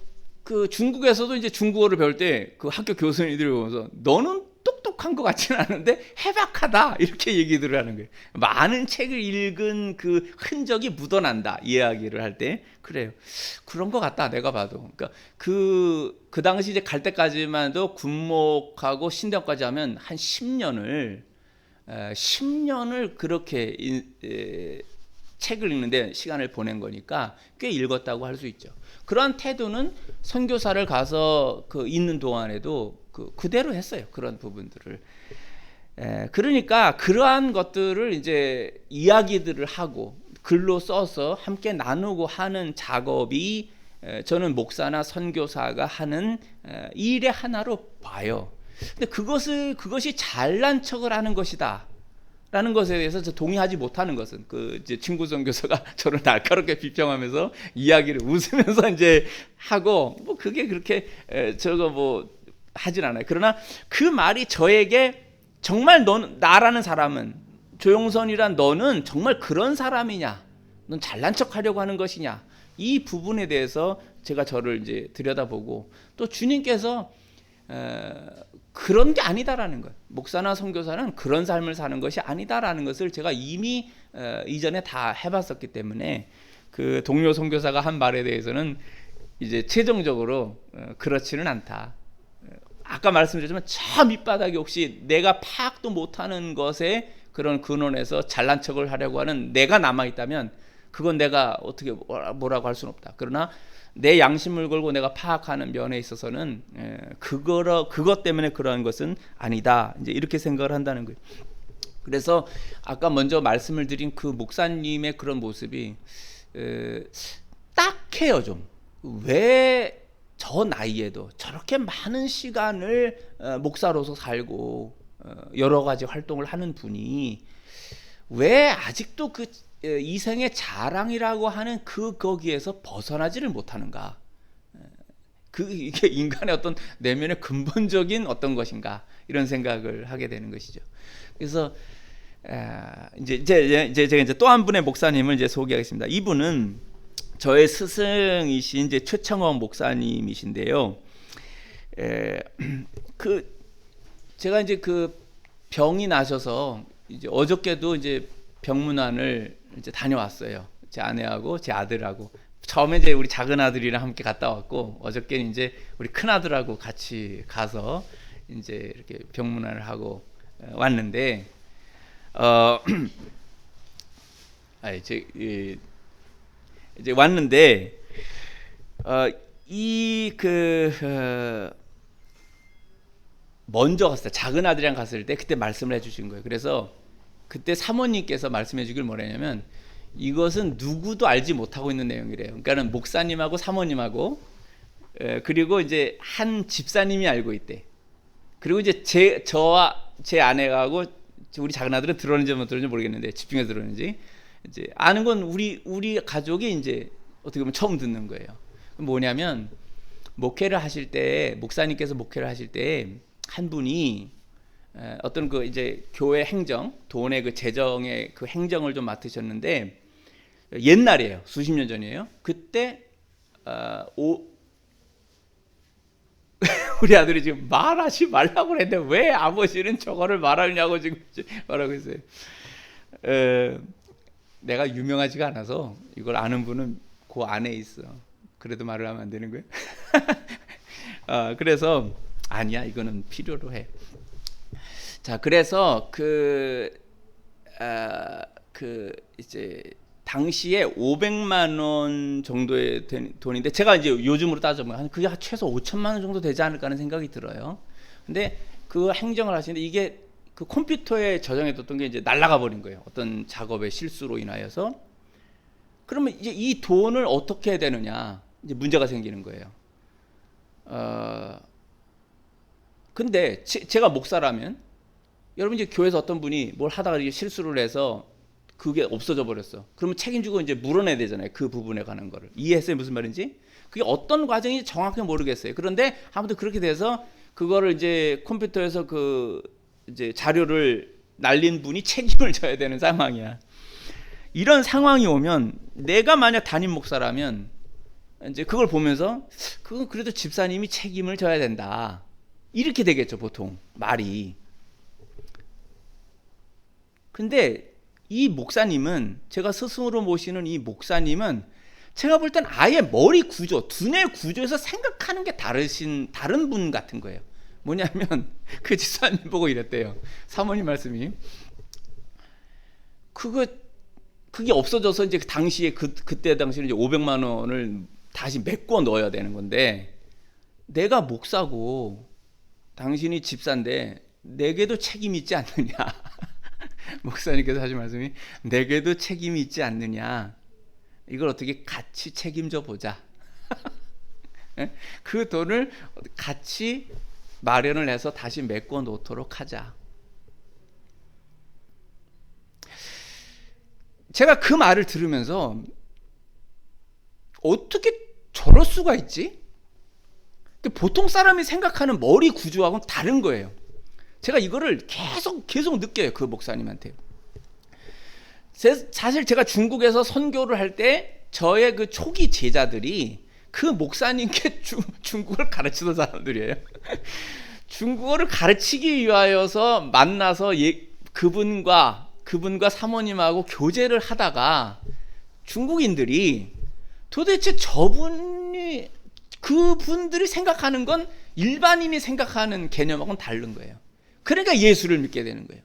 그 중국에서도 이제 중국어를 배울 때 그 학교 교수님들이 보면서 너는 똑똑한 것 같지는 않은데 해박하다 이렇게 얘기들을 하는 거예요. 많은 책을 읽은 그 흔적이 묻어난다 이야기를 할 때 그래요. 그런 것 같다 내가 봐도. 그러니까 그 당시 이제 갈 때까지만도 군목하고 신대원까지 하면 한 10년을 그렇게 책을 읽는데 시간을 보낸 거니까 꽤 읽었다고 할 수 있죠. 그러한 태도는 선교사를 가서 있는 동안에도 그대로 했어요. 그런 부분들을. 그러니까 그러한 것들을 이제 이야기들을 하고 글로 써서 함께 나누고 하는 작업이 저는 목사나 선교사가 하는 일의 하나로 봐요. 근데 그것이 잘난 척을 하는 것이다. 라는 것에 대해서 저 동의하지 못하는 것은 이제 친구 선교사가 저를 날카롭게 비평하면서 이야기를 웃으면서 이제 하고 뭐 그게 그렇게 저거 뭐 하진 않아요. 그러나 그 말이 저에게 정말 나라는 사람은 조용선이란 너는 정말 그런 사람이냐? 넌 잘난 척하려고 하는 것이냐? 이 부분에 대해서 제가 저를 이제 들여다보고 또 주님께서 그런 게 아니다라는 거예요. 목사나 선교사는 그런 삶을 사는 것이 아니다라는 것을 제가 이미 이전에 다 해봤었기 때문에 그 동료 선교사가 한 말에 대해서는 이제 최종적으로 그렇지는 않다. 아까 말씀드렸지만 저 밑바닥에 혹시 내가 파악도 못하는 것에 그런 근원에서 잘난 척을 하려고 하는 내가 남아있다면 그건 내가 어떻게 뭐라고 할 수는 없다. 그러나 내 양심을 걸고 내가 파악하는 면에 있어서는 그것 때문에 그러한 것은 아니다. 이제 이렇게 생각을 한다는 거예요. 그래서 아까 먼저 말씀을 드린 그 목사님의 그런 모습이 딱해요 좀. 왜 저 나이에도 저렇게 많은 시간을 목사로서 살고 여러 가지 활동을 하는 분이 왜 아직도 그 이생의 자랑이라고 하는 거기에서 벗어나지를 못하는가? 이게 인간의 어떤 내면의 근본적인 어떤 것인가 이런 생각을 하게 되는 것이죠. 그래서 이제 제가 이제 또 한 분의 목사님을 이제 소개하겠습니다. 이분은 저의 스승이신 이제 최창원 목사님이신데요. 제가 이제 병이 나셔서 이제 어저께도 이제 병문안을 이제 다녀왔어요. 제 아내하고 제 아들하고. 처음에 이제 우리 작은 아들이랑 함께 갔다 왔고 어저께는 이제 우리 큰 아들하고 같이 가서 이제 이렇게 병문안을 하고 왔는데 이제 왔는데 먼저 갔을 때 작은 아들이랑 갔을 때 그때 말씀을 해주신 거예요. 그래서 그때 사모님께서 말씀해 주길 뭐랬냐면 이것은 누구도 알지 못하고 있는 내용이래요. 그러니까는 목사님하고 사모님하고 그리고 이제 한 집사님이 알고 있대. 그리고 이제 저와 제 아내하고 우리 작은 아들은 들었는지 못 들었는지 모르겠는데 집중해서 들었는지 이제 아는 건 우리 가족이 이제 어떻게 보면 처음 듣는 거예요. 뭐냐면 목회를 하실 때 목사님께서 목회를 하실 때 한 분이 어떤 이제 교회 행정, 돈의 재정의 행정을 좀 맡으셨는데 옛날이에요. 수십 년 전이에요. 그때 우리 아들이 지금 말하지 말라고 그랬는데 왜 아버지는 저거를 말하냐고 지금 말하고 있어요. 내가 유명하지가 않아서 이걸 아는 분은 그 안에 있어. 그래도 말을 하면 안 되는 거예요. 그래서 아니야, 이거는 필요로 해. 자, 그래서 이제 당시에 500만 원 정도의 돈인데, 제가 이제 요즘으로 따져보면 그게 최소 5천만 원 정도 되지 않을까 하는 생각이 들어요. 근데 그 행정을 하시는데 이게 그 컴퓨터에 저장해뒀던 게 이제 날아가 버린 거예요. 어떤 작업의 실수로 인하여서. 그러면 이제 이 돈을 어떻게 해야 되느냐, 이제 문제가 생기는 거예요. 근데 제가 목사라면, 여러분 이제 교회에서 어떤 분이 뭘 하다가 이게 실수를 해서 그게 없어져 버렸어. 그러면 책임지고 이제 물어내야 되잖아요. 그 부분에 관한 거를. 이해했어요? 무슨 말인지? 그게 어떤 과정인지 정확히 모르겠어요. 그런데 아무튼 그렇게 돼서 그거를 이제 컴퓨터에서 그 이제 자료를 날린 분이 책임을 져야 되는 상황이야. 이런 상황이 오면 내가 만약 담임 목사라면 이제 그걸 보면서 그건 그래도 집사님이 책임을 져야 된다. 이렇게 되겠죠, 보통 말이. 근데 이 목사님은, 제가 스승으로 모시는 이 목사님은 제가 볼 땐 아예 머리 구조, 두뇌 구조에서 생각하는 게 다른 분 같은 거예요. 뭐냐면 그 집사님 보고 이랬대요. 사모님 말씀이, 그게 없어져서 이제 당시에 그때 당시에 이제 500만 원을 다시 메꿔 넣어야 되는 건데, 내가 목사고 당신이 집사인데 내게도 책임이 있지 않느냐. 목사님께서 하신 말씀이, 내게도 책임이 있지 않느냐, 이걸 어떻게 같이 책임져 보자. 그 돈을 같이 마련을 해서 다시 메꿔 놓도록 하자. 제가 그 말을 들으면서 어떻게 저럴 수가 있지? 보통 사람이 생각하는 머리 구조하고는 다른 거예요. 제가 이거를 계속 느껴요, 그 목사님한테. 사실 제가 중국에서 선교를 할 때 저의 그 초기 제자들이 그 목사님께 중국어를 가르치던 사람들이에요. 중국어를 가르치기 위하여서 만나서 그분과 사모님하고 교제를 하다가 중국인들이 도대체 그분들이 생각하는 건 일반인이 생각하는 개념하고는 다른 거예요. 그러니까 예수를 믿게 되는 거예요.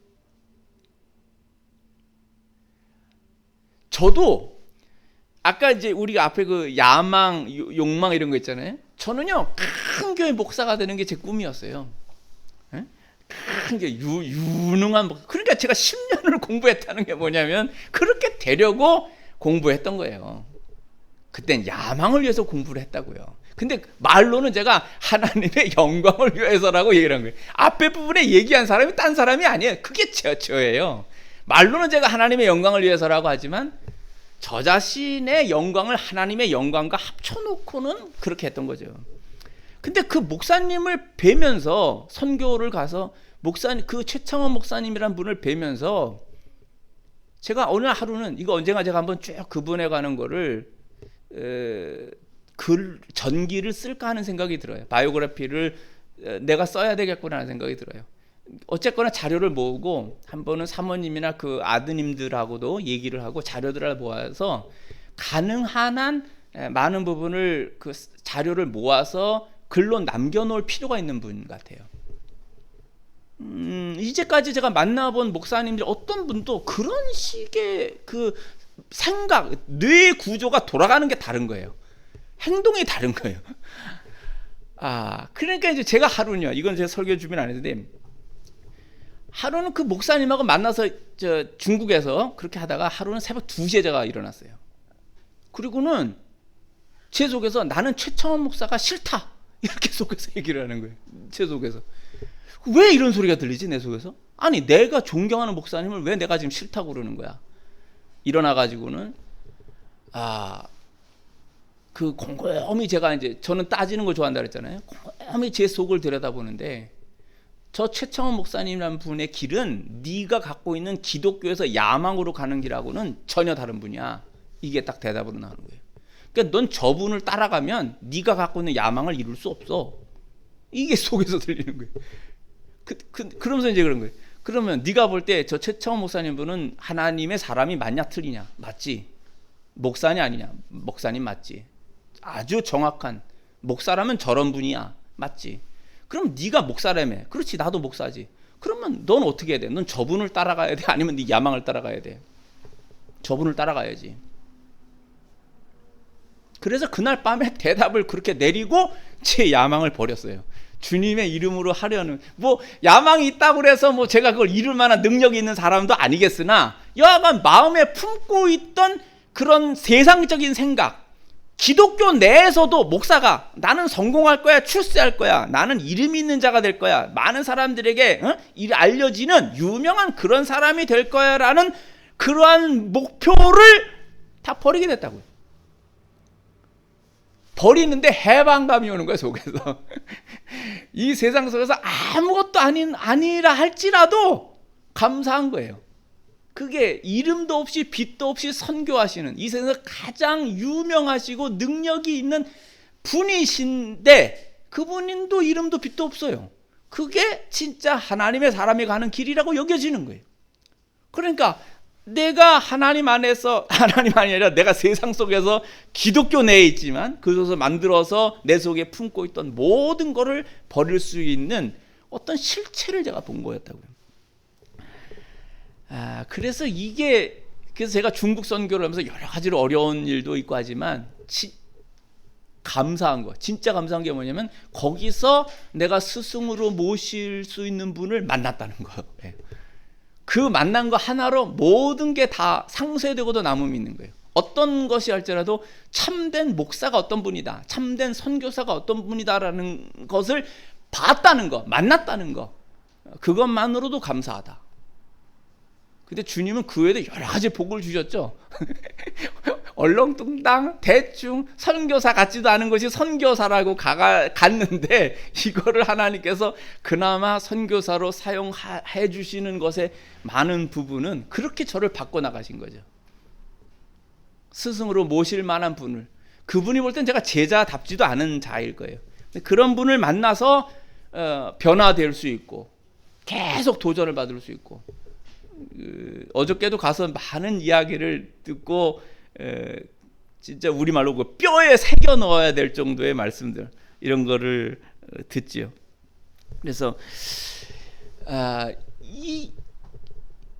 저도 아까 이제 우리가 앞에 그 야망, 욕망 이런 거 있잖아요. 저는요, 큰 교회 목사가 되는 게 제 꿈이었어요. 큰 게 유능한 목사. 그러니까 제가 10년을 공부했다는 게 뭐냐면 그렇게 되려고 공부했던 거예요. 그땐 야망을 위해서 공부를 했다고요. 근데 말로는 제가 하나님의 영광을 위해서라고 얘기를 한 거예요. 앞에 부분에 얘기한 사람이 딴 사람이 아니에요. 그게 저예요. 말로는 제가 하나님의 영광을 위해서라고 하지만 저 자신의 영광을 하나님의 영광과 합쳐놓고는 그렇게 했던 거죠. 근데 그 목사님을 뵈면서, 선교를 가서 그 최창원 목사님이란 분을 뵈면서 제가 어느 하루는, 이거 언젠가 제가 한번 쭉 그분에 관한 거를 전기를 쓸까 하는 생각이 들어요. 바이오그래피를 내가 써야 되겠구나 하는 생각이 들어요. 어쨌거나 자료를 모으고 한 번은 사모님이나 그 아드님들하고도 얘기를 하고 자료들을 모아서 가능한 한 많은 부분을 그 자료를 모아서 글로 남겨놓을 필요가 있는 분 같아요. 이제까지 제가 만나본 목사님들 어떤 분도 그런 식의 그 생각, 뇌 구조가 돌아가는 게 다른 거예요. 행동이 다른 거예요. 그러니까 이제 제가 하루는요, 이건 제가 설교 준비는 안 했는데, 하루는 그 목사님하고 만나서 중국에서 그렇게 하다가 하루는 새벽 2시에 제가 일어났어요. 그리고는 제 속에서 나는 최창원 목사가 싫다, 이렇게 속에서 얘기를 하는 거예요. 제 속에서. 왜 이런 소리가 들리지, 내 속에서? 아니, 내가 존경하는 목사님을 왜 내가 지금 싫다고 그러는 거야? 일어나가지고는 그 곰곰이 제가 이제, 저는 따지는 걸 좋아한다 그랬잖아요. 곰곰이 제 속을 들여다보는데, 저 최창원 목사님이라는 분의 길은 네가 갖고 있는 기독교에서 야망으로 가는 길하고는 전혀 다른 분이야. 이게 딱 대답으로 나오는 거예요. 그러니까 넌 저분을 따라가면 네가 갖고 있는 야망을 이룰 수 없어. 이게 속에서 들리는 거예요. 그러면서 이제 그런 거예요. 그러면 네가 볼 때 저 최창원 목사님 분은 하나님의 사람이 맞냐 틀리냐? 맞지. 목사냐 아니냐? 목사님 맞지. 아주 정확한, 목사라면 저런 분이야. 맞지? 그럼 네가 목사라며. 그렇지, 나도 목사지. 그러면 넌 어떻게 해야 돼? 넌 저분을 따라가야 돼? 아니면 네 야망을 따라가야 돼? 저분을 따라가야지. 그래서 그날 밤에 대답을 그렇게 내리고 제 야망을 버렸어요. 주님의 이름으로 하려는, 뭐 야망이 있다고 그래서 뭐 제가 그걸 이룰 만한 능력이 있는 사람도 아니겠으나, 여하간 마음에 품고 있던 그런 세상적인 생각, 기독교 내에서도 목사가 나는 성공할 거야, 출세할 거야, 나는 이름 있는 자가 될 거야, 많은 사람들에게 알려지는 유명한 그런 사람이 될 거야 라는 그러한 목표를 다 버리게 됐다고요. 버리는데 해방감이 오는 거예요, 속에서. 이 세상 속에서 아무것도 아니라 할지라도 감사한 거예요. 그게 이름도 없이 빛도 없이 선교하시는, 이 세상에서 가장 유명하시고 능력이 있는 분이신데, 그분도 이름도 빛도 없어요. 그게 진짜 하나님의 사람이 가는 길이라고 여겨지는 거예요. 그러니까 내가 하나님 안에서, 하나님 아니라 내가 세상 속에서 기독교 내에 있지만 그것을 만들어서 내 속에 품고 있던 모든 것을 버릴 수 있는 어떤 실체를 제가 본 거였다고요. 그래서 그래서 제가 중국 선교를 하면서 여러 가지로 어려운 일도 있고 하지만 감사한 거, 진짜 감사한 게 뭐냐면 거기서 내가 스승으로 모실 수 있는 분을 만났다는 거예요. 그 만난 거 하나로 모든 게 다 상쇄되고도 남음이 있는 거예요. 어떤 것이 할지라도 참된 목사가 어떤 분이다, 참된 선교사가 어떤 분이다라는 것을 봤다는 거, 만났다는 거, 그것만으로도 감사하다. 근데 주님은 그 외에도 여러 가지 복을 주셨죠. 얼렁뚱땅 대충 선교사 같지도 않은 것이 선교사라고 갔는데, 이거를 하나님께서 그나마 선교사로 사용해 주시는 것의 많은 부분은 그렇게 저를 바꿔나가신 거죠. 스승으로 모실 만한 분을, 그분이 볼 땐 제가 제자답지도 않은 자일 거예요. 그런 분을 만나서 변화될 수 있고 계속 도전을 받을 수 있고, 어저께도 가서 많은 이야기를 듣고 진짜 우리말로 그 뼈에 새겨 넣어야 될 정도의 말씀들, 이런 거를 듣지요. 그래서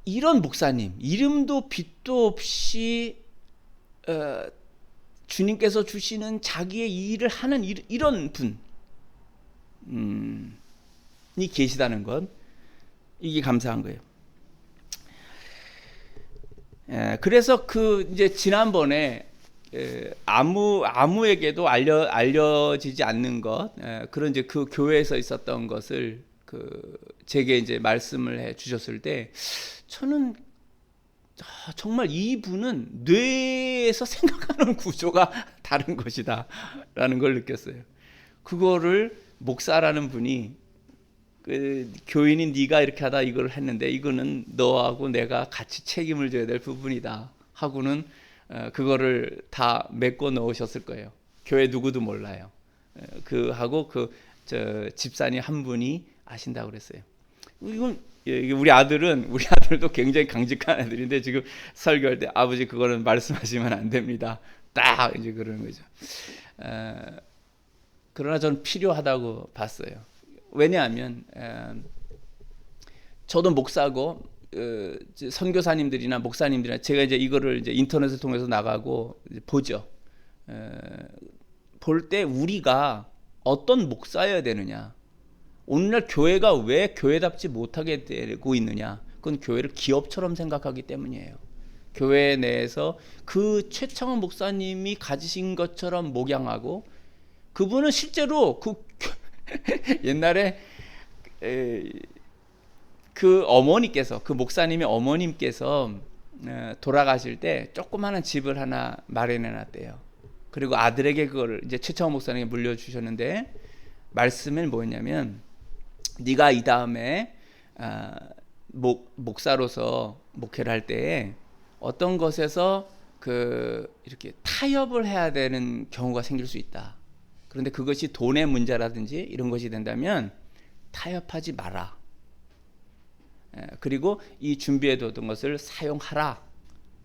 이런 목사님, 이름도 빛도 없이 주님께서 주시는 자기의 일을 하는 이런 분이 계시다는 것, 이게 감사한 거예요. 그래서 이제 지난번에 아무에게도 알려지지 않는 것, 그런 이제 그 교회에서 있었던 것을 제게 이제 말씀을 해 주셨을 때, 저는 정말 이분은 뇌에서 생각하는 구조가 다른 것이다라는 걸 느꼈어요. 그거를 목사라는 분이, 교인인 네가 이렇게 하다 이걸 했는데 이거는 너하고 내가 같이 책임을 져야 될 부분이다 하고는 그거를 다 메꿔 넣으셨을 거예요. 교회 누구도 몰라요. 하고 집사님 한 분이 아신다고 그랬어요. 이건 우리 아들도 굉장히 강직한 애들인데, 지금 설교할 때 아버지 그거는 말씀하시면 안 됩니다, 딱 이제 그러는 거죠. 그러나 저는 필요하다고 봤어요. 왜냐하면 저도 목사고 선교사님들이나 목사님들이나, 제가 이제 이거를 이제 인터넷을 통해서 나가고 보죠. 볼 때 우리가 어떤 목사여야 되느냐, 오늘날 교회가 왜 교회답지 못하게 되고 있느냐, 그건 교회를 기업처럼 생각하기 때문이에요. 교회 내에서 그 최창원 목사님이 가지신 것처럼 목양하고, 그분은 실제로 옛날에 그 어머니께서, 그 목사님의 어머님께서 돌아가실 때 조그마한 집을 하나 마련해 놨대요. 그리고 아들에게 그걸 이제 최창원 목사님에게 물려주셨는데, 말씀은 뭐냐면, 네가 이 다음에 목사로서 목회를 할 때에 어떤 것에서 이렇게 타협을 해야 되는 경우가 생길 수 있다. 그런데 그것이 돈의 문제라든지 이런 것이 된다면 타협하지 마라. 그리고 이 준비해뒀던 것을 사용하라.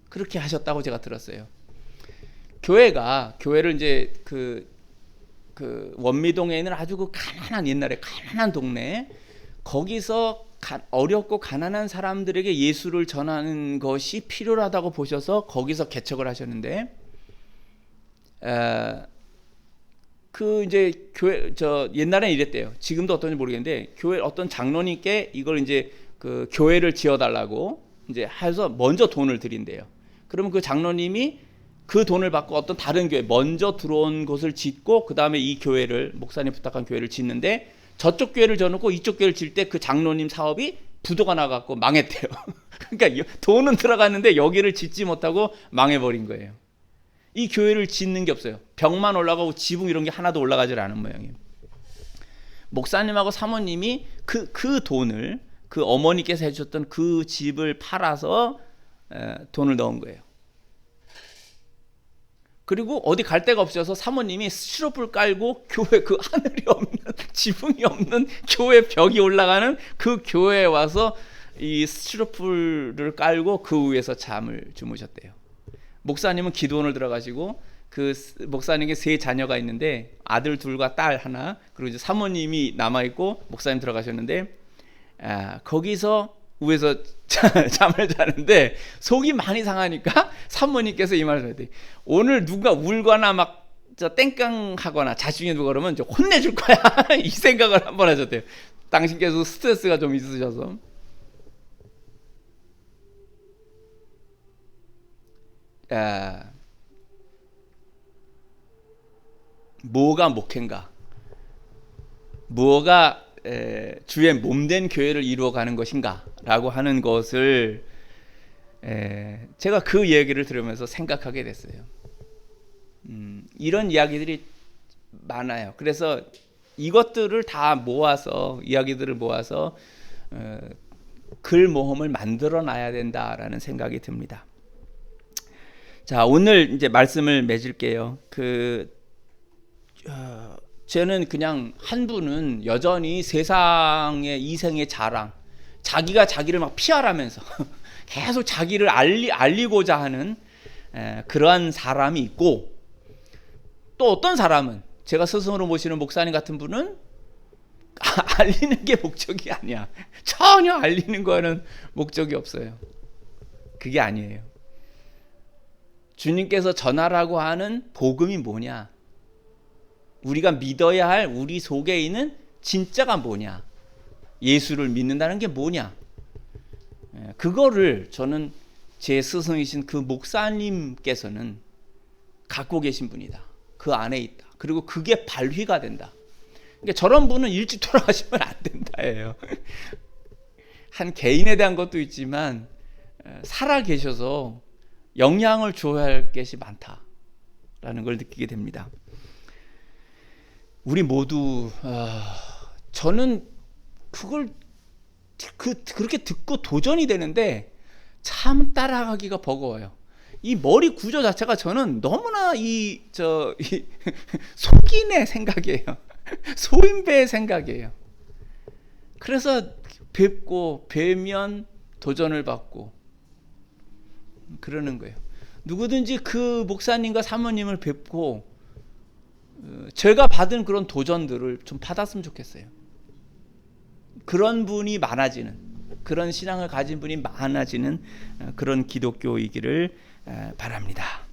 그렇게 하셨다고 제가 들었어요. 교회를 이제 그 원미동에 있는 아주 그 가난한 옛날에 가난한 동네 거기서 어렵고 가난한 사람들에게 예수를 전하는 것이 필요하다고 보셔서 거기서 개척을 하셨는데 그 이제 교회 옛날에 이랬대요. 지금도 어떤지 모르겠는데 교회 어떤 장로님께 이걸 이제 그 교회를 지어달라고 이제 해서 먼저 돈을 드린대요. 그러면 그 장로님이 그 돈을 받고 어떤 다른 교회 먼저 들어온 곳을 짓고 그 다음에 이 교회를 목사님 부탁한 교회를 짓는데 저쪽 교회를 져놓고 이쪽 교회를 질 때 그 장로님 사업이 부도가 나갖고 망했대요. 그러니까 돈은 들어갔는데 여기를 짓지 못하고 망해버린 거예요. 이 교회를 짓는 게 없어요. 벽만 올라가고 지붕 이런 게 하나도 올라가질 않은 모양이에요. 목사님하고 사모님이 그 돈을 그 어머니께서 해주셨던 그 집을 팔아서 돈을 넣은 거예요. 그리고 어디 갈 데가 없어서 사모님이 스티로폼을 깔고 교회 그 하늘이 없는 지붕이 없는 교회 벽이 올라가는 그 교회에 와서 이 스티로폼을 깔고 그 위에서 잠을 주무셨대요. 목사님은 기도원을 들어가시고 그 목사님께 3 자녀가 있는데 아들 2과 딸 1 그리고 이제 사모님이 남아 있고 목사님 들어가셨는데 거기서 위에서 잠을 자는데 속이 많이 상하니까 사모님께서 이 말을 해야 돼. 오늘 누가 울거나 막 땡깡하거나 자중에 누가 그러면 이제 혼내줄 거야. 이 생각을 한번 하셨대요. 당신께서 스트레스가 좀 있으셔서. 뭐가 목회인가? 뭐가 주의 몸된 교회를 이루어가는 것인가라고 하는 것을 제가 그 얘기를 들으면서 생각하게 됐어요. 이런 이야기들이 많아요. 그래서 이것들을 다 모아서 이야기들을 모아서 글 모험을 만들어 놔야 된다라는 생각이 듭니다. 자, 오늘 이제 말씀을 맺을게요. 저는 그냥 한 분은 여전히 세상의 이생의 자랑, 자기가 자기를 막 피하라면서 계속 자기를 알리고자 하는 그러한 사람이 있고, 또 어떤 사람은 제가 스승으로 모시는 목사님 같은 분은 알리는 게 목적이 아니야. 전혀 알리는 거는 목적이 없어요. 그게 아니에요. 주님께서 전하라고 하는 복음이 뭐냐? 우리가 믿어야 할 우리 속에 있는 진짜가 뭐냐? 예수를 믿는다는 게 뭐냐? 그거를 저는 제 스승이신 그 목사님께서는 갖고 계신 분이다. 그 안에 있다. 그리고 그게 발휘가 된다. 그러니까 저런 분은 일찍 돌아가시면 안 된다예요. 한 개인에 대한 것도 있지만 살아 계셔서 영향을 줘야 할 것이 많다라는 걸 느끼게 됩니다. 우리 모두 저는 그걸 그렇게 듣고 도전이 되는데 참 따라가기가 버거워요. 이 머리 구조 자체가 저는 너무나 속인의 생각이에요. 소인배의 생각이에요. 그래서 뵈면 도전을 받고 그러는 거예요. 누구든지 그 목사님과 사모님을 뵙고 제가 받은 그런 도전들을 좀 받았으면 좋겠어요. 그런 분이 많아지는, 그런 신앙을 가진 분이 많아지는 그런 기독교이기를 바랍니다.